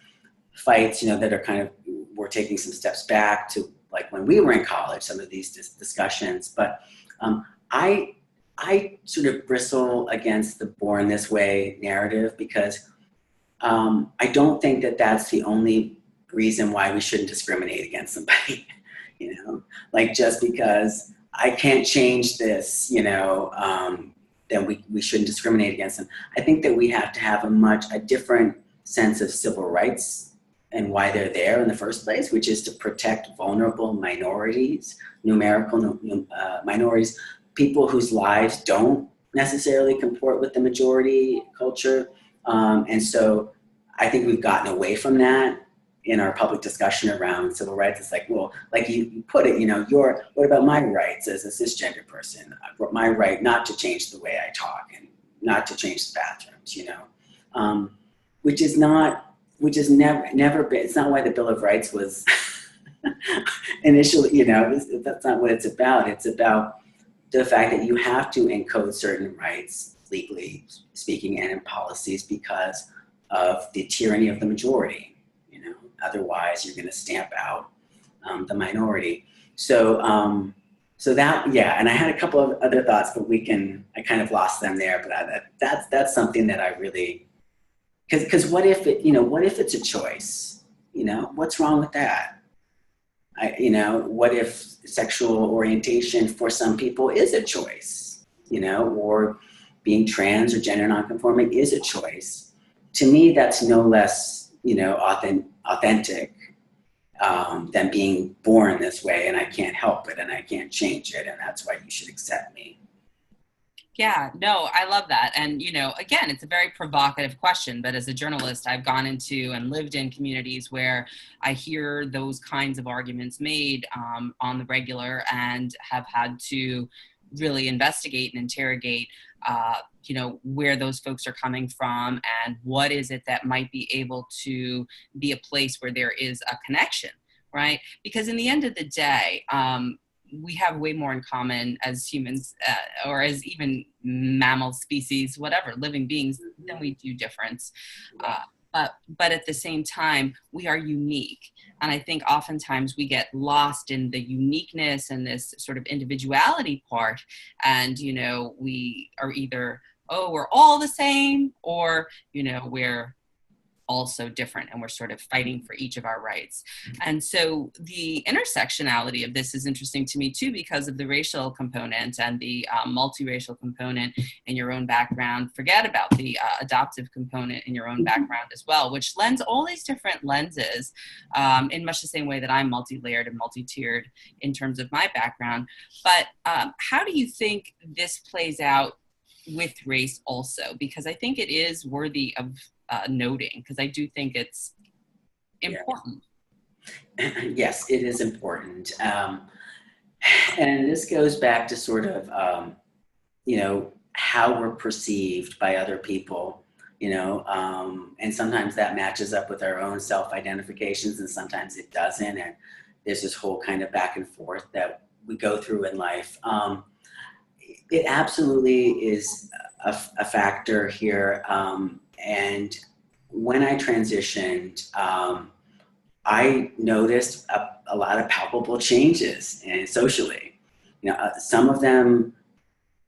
fights, that are we're taking some steps back to like when we were in college, some of these discussions. But I sort of bristle against the born this way narrative because I don't think that that's the only reason why we shouldn't discriminate against somebody. Like just because I can't change this, then we shouldn't discriminate against them. I think that we have to have a different sense of civil rights and why they're there in the first place, which is to protect vulnerable minorities, numerical minorities, people whose lives don't necessarily comport with the majority culture. And so I think we've gotten away from that in our public discussion around civil rights. It's like, well, like you put it, what about my rights as a cisgender person? My right not to change the way I talk and not to change the bathrooms, which is never been, it's not why the Bill of Rights was initially, that's not what it's about. It's about the fact that you have to encode certain rights, legally speaking, and in policies because of the tyranny of the majority. Otherwise, you're going to stamp out the minority. So that, yeah. And I had a couple of other thoughts, but I kind of lost them there. But that's something that I really, because what if it's a choice? What's wrong with that? What if sexual orientation for some people is a choice? Or being trans or gender nonconforming is a choice. To me, that's no less, authentic than being born this way, and I can't help it and I can't change it, and that's why you should accept me. Yeah, no, I love that. And, again, it's a very provocative question, but as a journalist, I've gone into and lived in communities where I hear those kinds of arguments made on the regular and have had to really investigate and interrogate where those folks are coming from and what is it that might be able to be a place where there is a connection, right? Because in the end of the day, we have way more in common as humans or as even mammal species, whatever, living beings, than we do difference. But at the same time, we are unique. And I think oftentimes we get lost in the uniqueness and this sort of individuality part. And, we are either, we're all the same, or, we're also different and we're sort of fighting for each of our rights. And so the intersectionality of this is interesting to me too, because of the racial component and the multiracial component in your own background. Forget about the adoptive component in your own background as well, which lends all these different lenses in much the same way that I'm multi-layered and multi-tiered in terms of my background. But how do you think this plays out with race also? Because I think it is worthy of noting, because I do think it's important. Yes, it is important. And this goes back to sort of, how we're perceived by other people, and sometimes that matches up with our own self-identifications and sometimes it doesn't. And there's this whole kind of back and forth that we go through in life. It absolutely is a factor here. And when I transitioned, I noticed a lot of palpable changes socially. Some of them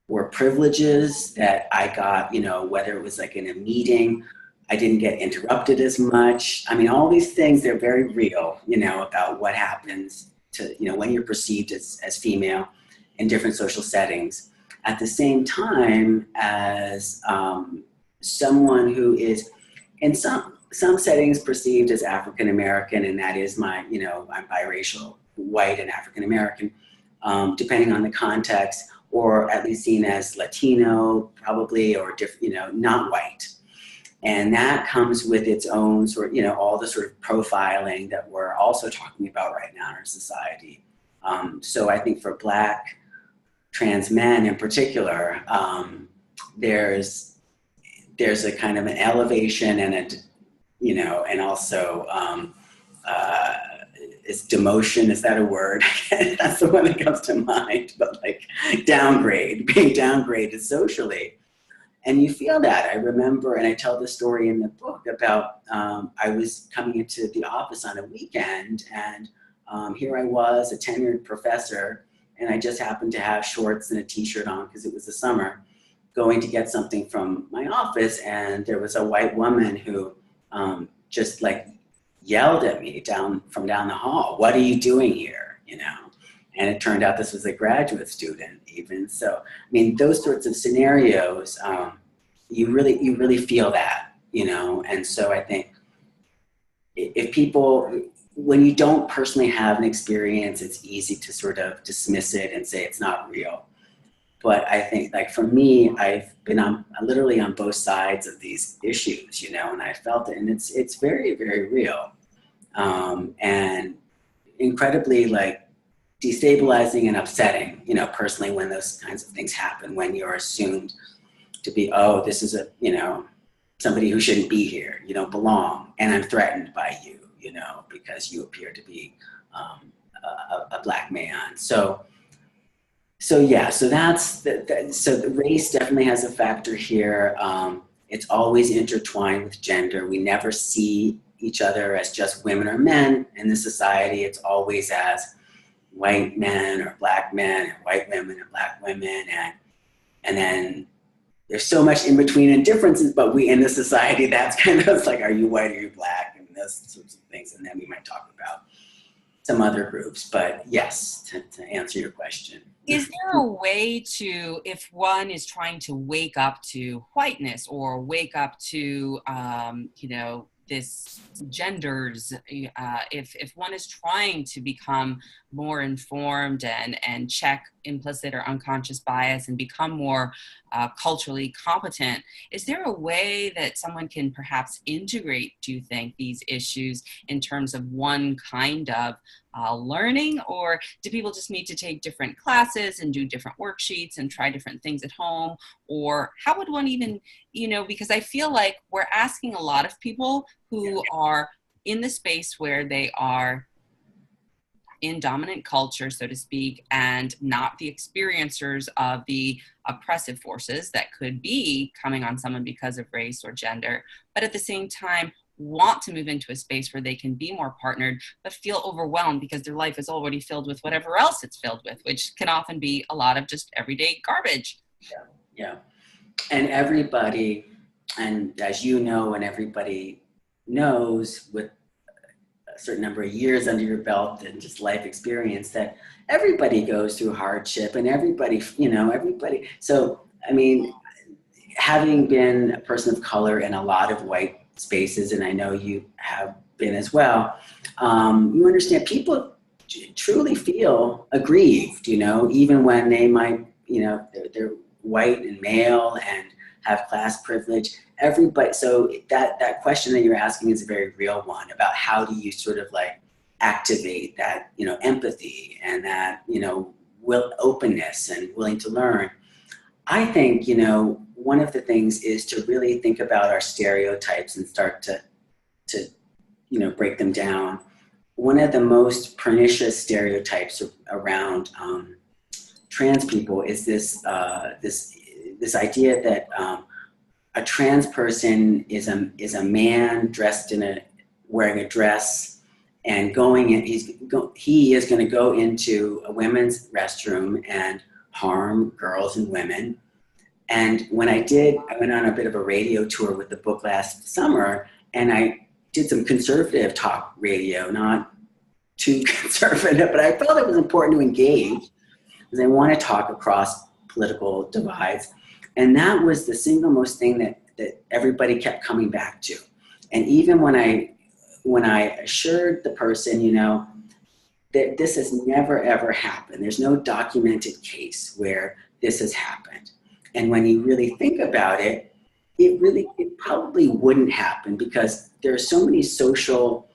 were privileges that I got, whether it was like in a meeting, I didn't get interrupted as much. I mean, all these things, they're very real, about what happens to, when you're perceived as female in different social settings. At the same time as someone who is in some settings perceived as African American, and that is I'm biracial, white and African American, depending on the context, or at least seen as Latino, probably, or not white. And that comes with its own sort of, all the sort of profiling that we're also talking about right now in our society. So I think for Black trans men in particular, there's a kind of an elevation and and also is demotion, is that a word? That's the one that comes to mind, but like being downgraded socially. And you feel that. I remember, and I tell this story in the book about, I was coming into the office on a weekend and here I was, a tenured professor, and I just happened to have shorts and a t-shirt on because it was the summer, going to get something from my office, and there was a white woman who just like yelled at me from down the hall, "What are you doing here?" You know? And it turned out this was a graduate student even. So, I mean, those sorts of scenarios, you really feel that, you know? And so I think if people, when you don't personally have an experience, it's easy to sort of dismiss it and say it's not real. But I think, like, for me, I've been literally on both sides of these issues, you know, and I felt it, and it's very, very real, and incredibly, like, destabilizing and upsetting, you know, personally, when those kinds of things happen, when you're assumed to be, oh, this is somebody who shouldn't be here, you don't belong, and I'm threatened by you, you know, because you appear to be a Black man. So that's so the race definitely has a factor here. It's always intertwined with gender. We never see each other as just women or men in this society. It's always as white men or Black men, or white women and Black women, and then there's so much in between and differences. But we in the society, that's kind of like, are you white or are you Black, and those sorts of things. And then we might talk about some other groups. But yes, to answer your question. Is there a way to, if one is trying to wake up to whiteness or wake up to, this genders, if one is trying to become more informed and check implicit or unconscious bias and become more culturally competent, is there a way that someone can perhaps integrate, do you think, these issues in terms of one kind of learning? Or do people just need to take different classes and do different worksheets and try different things at home? Or how would one even, because I feel like we're asking a lot of people who are in the space where they are in dominant culture, so to speak, and not the experiencers of the oppressive forces that could be coming on someone because of race or gender, but at the same time want to move into a space where they can be more partnered, but feel overwhelmed because their life is already filled with whatever else it's filled with, which can often be a lot of just everyday garbage. Yeah. And everybody, and as you know, and everybody knows with a certain number of years under your belt and just life experience, that everybody goes through hardship, and everybody. So, I mean, having been a person of color in a lot of white spaces, and I know you have been as well, you understand people truly feel aggrieved, even when they might, they're white and male and have class privilege. Everybody, so that question that you're asking is a very real one about how do you sort of like activate that, empathy and that, openness and willing to learn. I think, one of the things is to really think about our stereotypes and start to break them down. One of the most pernicious stereotypes around trans people is this idea that a trans person is a man dressed wearing a dress and he is going to go into a women's restroom and harm girls and women. And when I went on a bit of a radio tour with the book last summer, and I did some conservative talk radio, not too conservative, but I felt it was important to engage because I want to talk across political divides. And that was the single most thing that everybody kept coming back to. And even when I assured the person, that this has never, ever happened. There's no documented case where this has happened. And when you really think about it, it probably wouldn't happen because there are so many social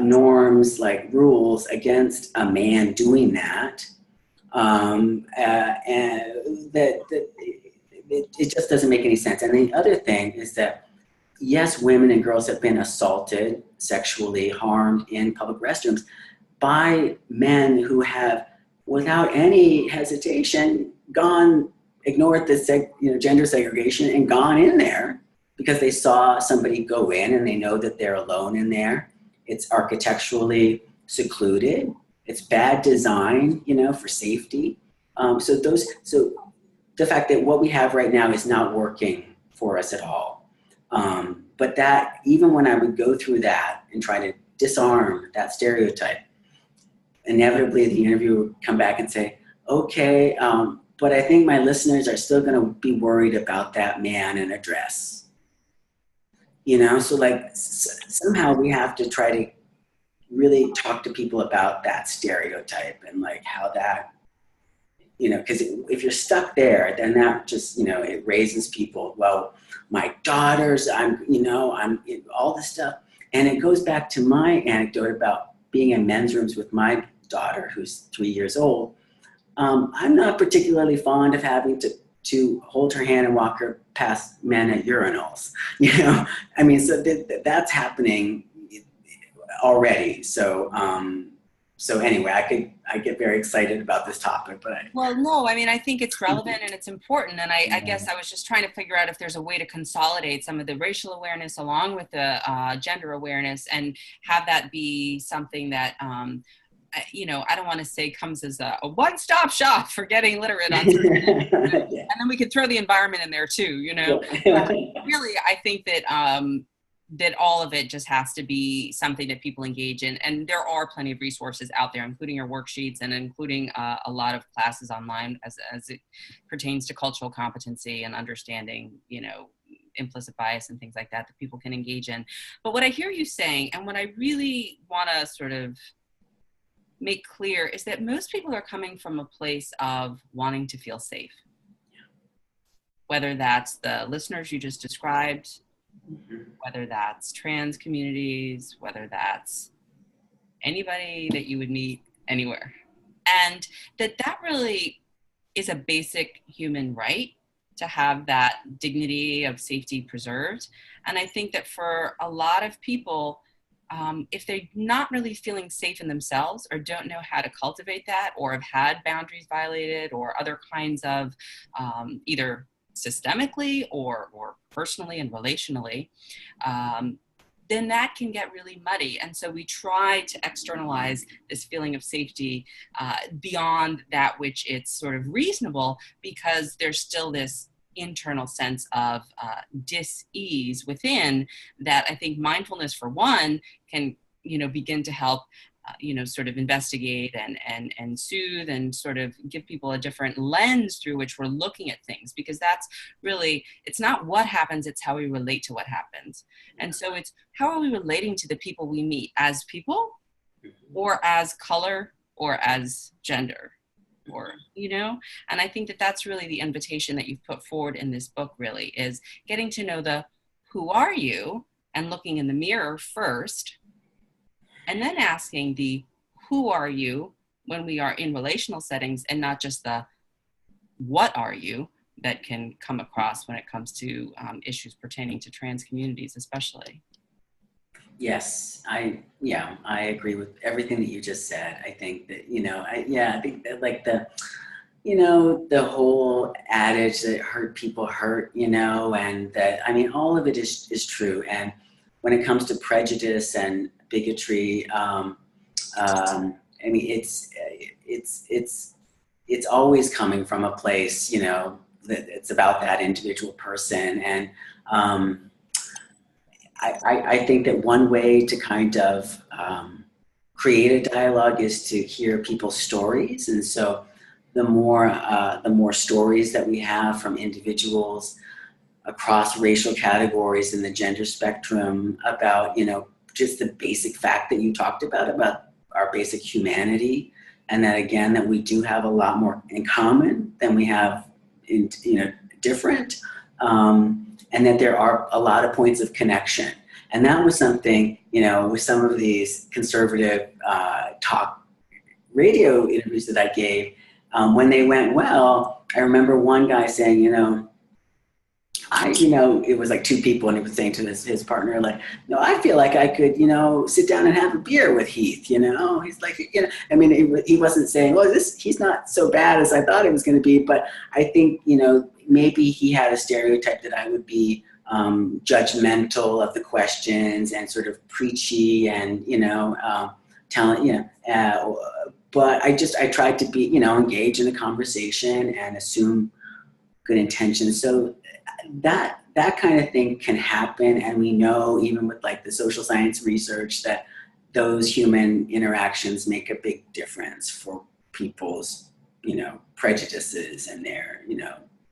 norms, like rules against a man doing that, and that it just doesn't make any sense. And the other thing is that, yes, women and girls have been assaulted, sexually harmed in public restrooms by men who have, without any hesitation, ignored the gender segregation and gone in there because they saw somebody go in and they know that they're alone in there. It's architecturally secluded. It's bad design, for safety. So the fact that what we have right now is not working for us at all. But that, even when I would go through that and try to disarm that stereotype, inevitably the interviewer would come back and say, okay, but I think my listeners are still going to be worried about that man in a dress. So like somehow we have to try to really talk to people about that stereotype and like how that, because if you're stuck there, then that just, it raises people. Well, my daughters, I'm all this stuff. And it goes back to my anecdote about being in men's rooms with my daughter, who's 3 years old. I'm not particularly fond of having to hold her hand and walk her past men at urinals. So that's happening already. So anyway, I get very excited about this topic, but I think it's relevant and it's important. And I guess I was just trying to figure out if there's a way to consolidate some of the racial awareness along with the gender awareness and have that be something that, I don't want to say comes as a one-stop shop for getting literate on certain and then we could throw the environment in there too, really, I think that that all of it just has to be something that people engage in. And there are plenty of resources out there, including your worksheets and including a lot of classes online as it pertains to cultural competency and understanding, implicit bias and things like that people can engage in. But what I hear you saying, and what I really want to sort of make clear, is that most people are coming from a place of wanting to feel safe. Whether that's the listeners you just described, whether that's trans communities, whether that's anybody that you would meet anywhere. And that really is a basic human right to have that dignity of safety preserved. And I think that for a lot of people, if they're not really feeling safe in themselves or don't know how to cultivate that or have had boundaries violated or other kinds of either systemically or personally and relationally, then that can get really muddy. And so we try to externalize this feeling of safety beyond that which it's sort of reasonable, because there's still this internal sense of dis-ease within that. I think mindfulness, for one, can begin to help sort of investigate and soothe and sort of give people a different lens through which we're looking at things, because that's really, it's not what happens, it's how we relate to what happens. And so it's how are we relating to the people we meet as people or as color or as gender, or and I think that that's really the invitation that you've put forward in this book, really, is getting to know the who are you and looking in the mirror first, and then asking the who are you when we are in relational settings, and not just the what are you that can come across when it comes to issues pertaining to trans communities especially. Yes, I agree with everything that you just said. I think that, I think that like the whole adage that hurt people hurt, and that, all of it is true. And when it comes to prejudice and bigotry, it's always coming from a place, that it's about that individual person. And, I think that one way to kind of create a dialogue is to hear people's stories. And so the more stories that we have from individuals across racial categories in the gender spectrum about, just the basic fact that you talked about our basic humanity, and that, again, that we do have a lot more in common than we have in, different. And that there are a lot of points of connection. And that was something, with some of these conservative talk radio interviews that I gave, when they went well, I remember one guy saying, it was like two people, and he was saying to his partner, like, no, I feel like I could, sit down and have a beer with Heath, he's like, he wasn't saying, oh, he's not so bad as I thought he was going to be. But I think, maybe he had a stereotype that I would be judgmental of the questions and sort of preachy and, telling, but I tried to be, engage in the conversation and assume good intentions. So that kind of thing can happen. And we know even with like the social science research that those human interactions make a big difference for people's, prejudices and their,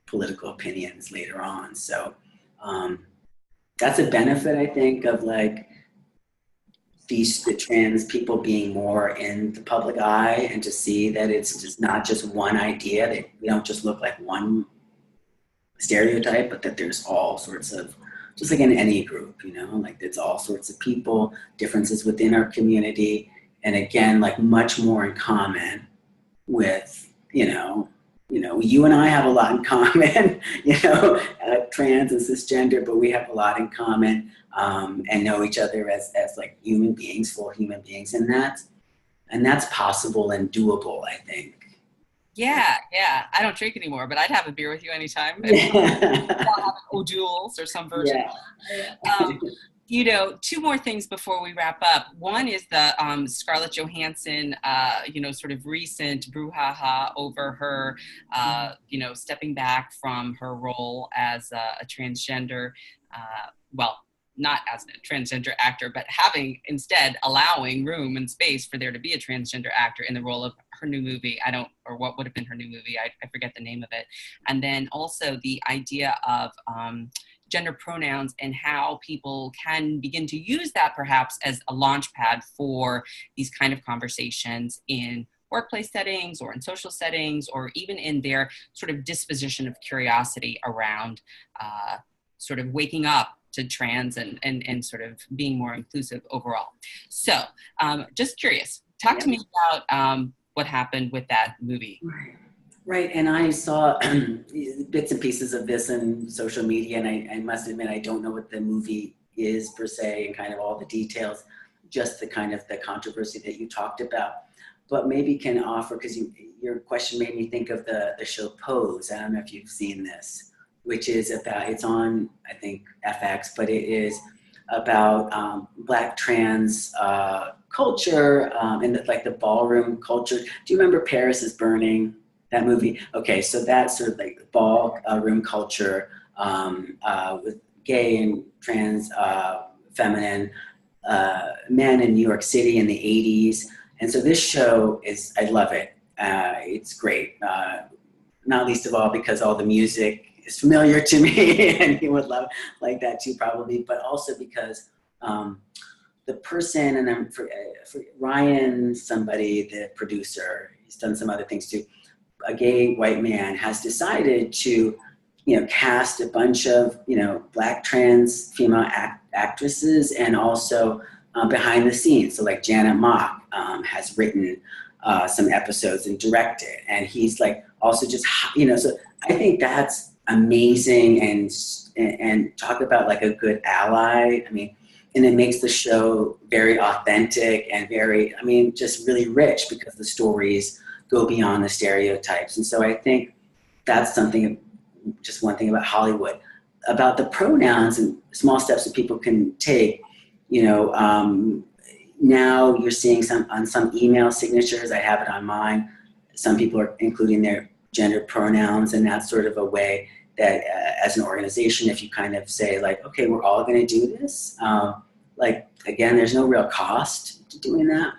political opinions later on. So that's a benefit, I think, of like the trans people being more in the public eye, and to see that it's just not just one idea, that we don't just look like one stereotype, but that there's all sorts of, just like in any group, like it's all sorts of people, differences within our community, and again, like much more in common with, you and I have a lot in common, trans and cisgender, but we have a lot in common, and know each other as like human beings, full human beings, and that's possible and doable, I think. Yeah. I don't drink anymore, but I'd have a beer with you anytime. I'll have O'Doul's or some version. Yeah. Two more things before we wrap up. One is the Scarlett Johansson, sort of recent brouhaha over her, stepping back from her role as a transgender, not as a transgender actor, but allowing room and space for there to be a transgender actor in the role of her new movie. Or what would have been her new movie. I forget the name of it. And then also the idea of gender pronouns and how people can begin to use that perhaps as a launch pad for these kind of conversations in workplace settings or in social settings, or even in their sort of disposition of curiosity around sort of waking up to trans and sort of being more inclusive overall. So just curious, talk to me about what happened with that movie. Right, and I saw bits and pieces of this in social media, and I must admit I don't know what the movie is per se and kind of all the details, just the kind of the controversy that you talked about. But maybe can offer, because your question made me think of the show Pose. I don't know if you've seen this, which is about, it's on, I think, FX, but it is about Black trans culture and the ballroom culture. Do you remember Paris is Burning? That movie? Okay, so that's sort of like ballroom culture with gay and trans feminine men in New York City in the 80s. And so this show I love it. It's great. Not least of all because all the music is familiar to me and you would like that too probably, but also because the person, and then for Ryan, somebody, the producer, he's done some other things too, a gay white man has decided to, cast a bunch of, Black trans female actresses, and also behind the scenes. So like Janet Mock has written some episodes and directed, and he's like also just, so I think that's amazing, and talk about like a good ally. I mean, and it makes the show very authentic and very, just really rich because the stories go beyond the stereotypes. And so I think that's something, just one thing about Hollywood, about the pronouns and small steps that people can take. Now you're seeing on some email signatures, I have it on mine, some people are including their gender pronouns, and that's sort of a way that as an organization, if you kind of say like, okay, we're all going to do this, again, there's no real cost to doing that.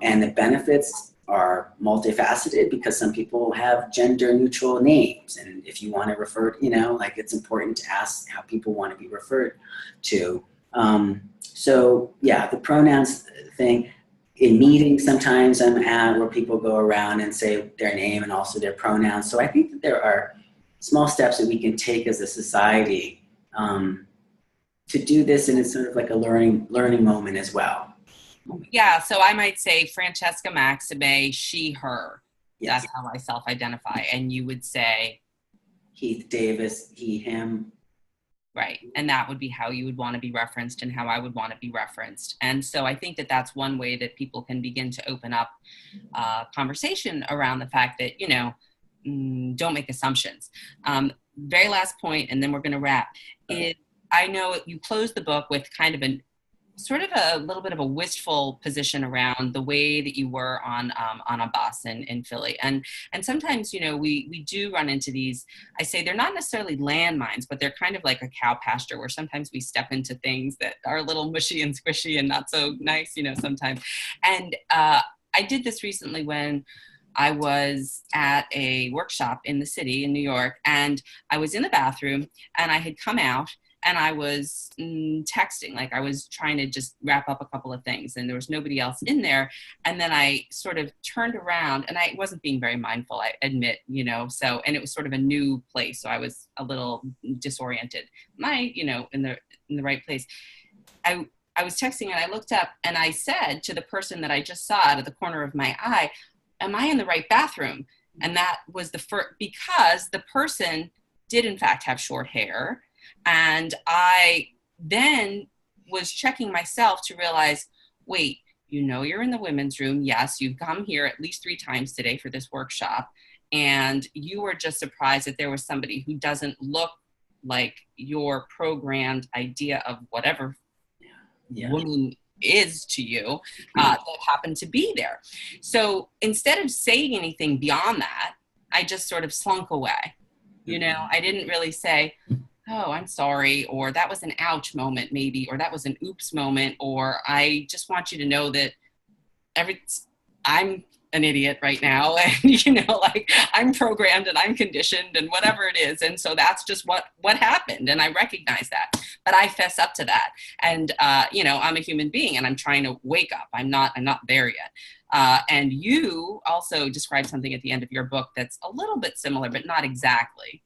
And the benefits are multifaceted because some people have gender neutral names. And if you want to refer, it's important to ask how people want to be referred to. So yeah, the pronouns thing, in meetings sometimes I'm at where people go around and say their name and also their pronouns. So I think that there are small steps that we can take as a society to do this, and it's sort of like a learning moment as well. Yeah, so I might say Francesca Maxime, she, her. Yes. That's how I self-identify. And you would say? Heath Davis, he, him. Right, and that would be how you would want to be referenced and how I would want to be referenced. And so I think that that's one way that people can begin to open up conversation around the fact that, don't make assumptions. Very last point, and then we're going to wrap, is I know you closed the book with kind of sort of a little bit of a wistful position around the way that you were on a bus in Philly. And sometimes, you know, we do run into these, I say they're not necessarily landmines, but they're kind of like a cow pasture where sometimes we step into things that are a little mushy and squishy and not so nice, you know, sometimes. And I did this recently when I was at a workshop in the city in New York, and I was in the bathroom and I had come out and I was texting, like I was trying to just wrap up a couple of things and there was nobody else in there. And then I sort of turned around and I wasn't being very mindful, I admit, you know, so, and it was sort of a new place. So I was a little disoriented. You know, in the right place. I was texting and I looked up and I said to the person that I just saw out of the corner of my eye, am I in the right bathroom? And that was the first, because the person did in fact have short hair. And I then was checking myself to realize, wait, you know, you're in the women's room. Yes, you've come here at least 3 times today for this workshop. And you were just surprised that there was somebody who doesn't look like your programmed idea of whatever woman is to you that happened to be there. So instead of saying anything beyond that, I just sort of slunk away. You know, I didn't really say, oh, I'm sorry, or that was an ouch moment maybe, or that was an oops moment, or I just want you to know that I'm an idiot right now, and you know, like I'm programmed and I'm conditioned and whatever it is, and so that's just what happened, and I recognize that, but I fess up to that, and you know, I'm a human being and I'm trying to wake up. I'm not there yet. And you also described something at the end of your book that's a little bit similar, but not exactly.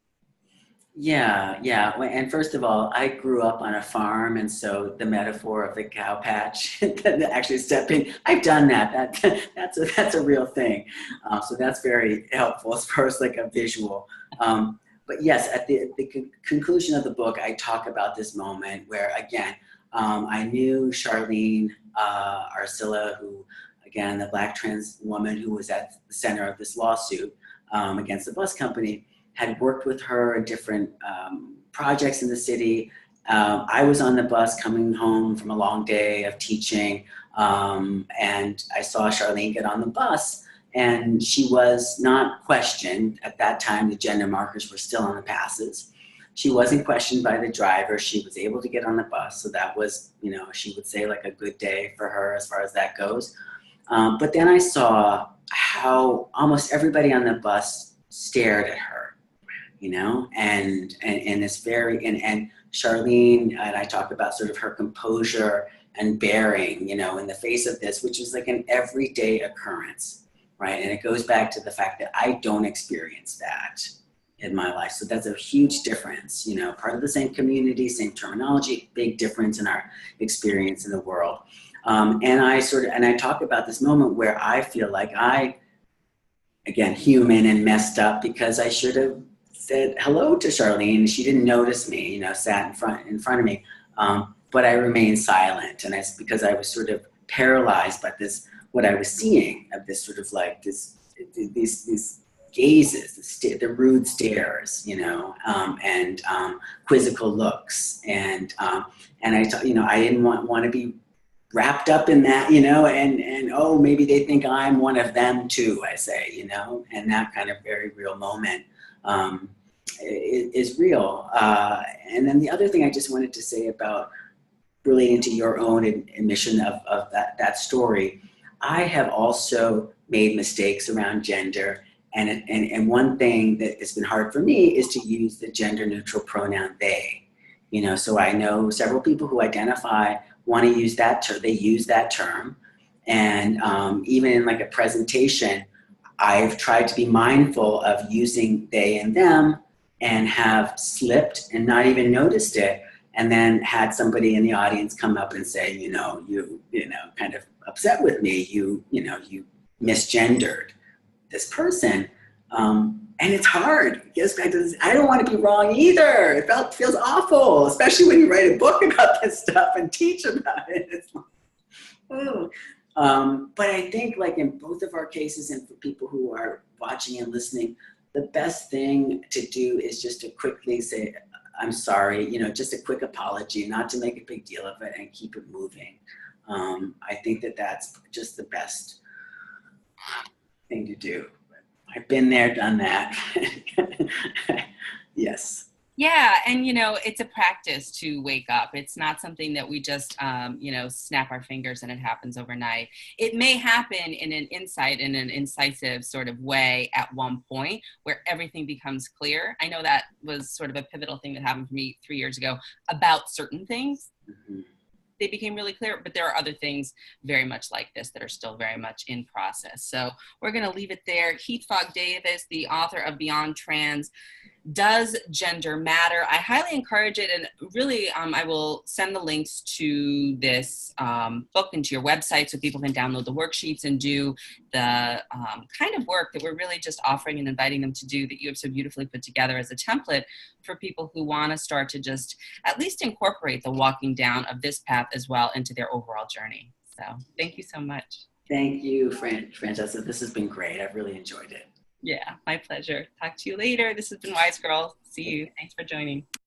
Yeah. And first of all, I grew up on a farm, and so the metaphor of the cow patch, actually stepping, I've done that. That's a real thing. So that's very helpful as far as like a visual. But yes, at the conclusion of the book, I talk about this moment where, again, I knew Charlene Arcilla, who, again, the Black trans woman who was at the center of this lawsuit against the bus company, had worked with her in different projects in the city. I was on the bus coming home from a long day of teaching, and I saw Charlene get on the bus, and she was not questioned. At that time, the gender markers were still on the passes. She wasn't questioned by the driver. She was able to get on the bus. So that was, you know, she would say like a good day for her as far as that goes. But then I saw how almost everybody on the bus stared at her. You know, and it's very, and Charlene, and I talk about sort of her composure and bearing, you know, in the face of this, which is like an everyday occurrence, right? And it goes back to the fact that I don't experience that in my life. So that's a huge difference, you know, part of the same community, same terminology, big difference in our experience in the world. And I talk about this moment where I feel like again, human and messed up, because I should have said hello to Charlene. She didn't notice me, you know, sat in front of me. But I remained silent. And that's because I was sort of paralyzed by this, what I was seeing of this sort of like these gazes, the rude stares, you know, and quizzical looks. And I thought, you know, I didn't want to be wrapped up in that, you know, and oh, maybe they think I'm one of them too, I say, you know, and that kind of very real moment is real. And then the other thing I just wanted to say about relating to your own admission of that story, I have also made mistakes around gender. And one thing that has been hard for me is to use the gender neutral pronoun they. You know, so I know several people who identify want to use that term. They use that term. And even in like a presentation, I've tried to be mindful of using they and them, and have slipped and not even noticed it. And then had somebody in the audience come up and say, you know, kind of upset with me, you misgendered this person. And it's hard. It goes back to this, I don't want to be wrong either. It feels awful, especially when you write a book about this stuff and teach about it. It's like, oh. But I think like in both of our cases, and for people who are watching and listening, the best thing to do is just to quickly say, I'm sorry, just a quick apology, not to make a big deal of it and keep it moving. I think that that's just the best thing to do. I've been there, done that. Yes. Yeah, and it's a practice to wake up. It's not something that we just snap our fingers and it happens overnight. It may happen in an incisive sort of way at one point where everything becomes clear. I know that was sort of a pivotal thing that happened for me 3 years ago about certain things. Mm-hmm. They became really clear, but there are other things very much like this that are still very much in process. So we're going to leave it there. Heath Fogg Davis, the author of Beyond Trans, Does Gender Matter? I highly encourage it, and really I will send the links to this book and to your website so people can download the worksheets and do the kind of work that we're really just offering and inviting them to do that you have so beautifully put together as a template for people who want to start to just at least incorporate the walking down of this path as well into their overall journey. So thank you so much. Thank you, Francesca. This has been great. I've really enjoyed it. Yeah, my pleasure. Talk to you later. This has been Wise Girl. See you. Thanks for joining.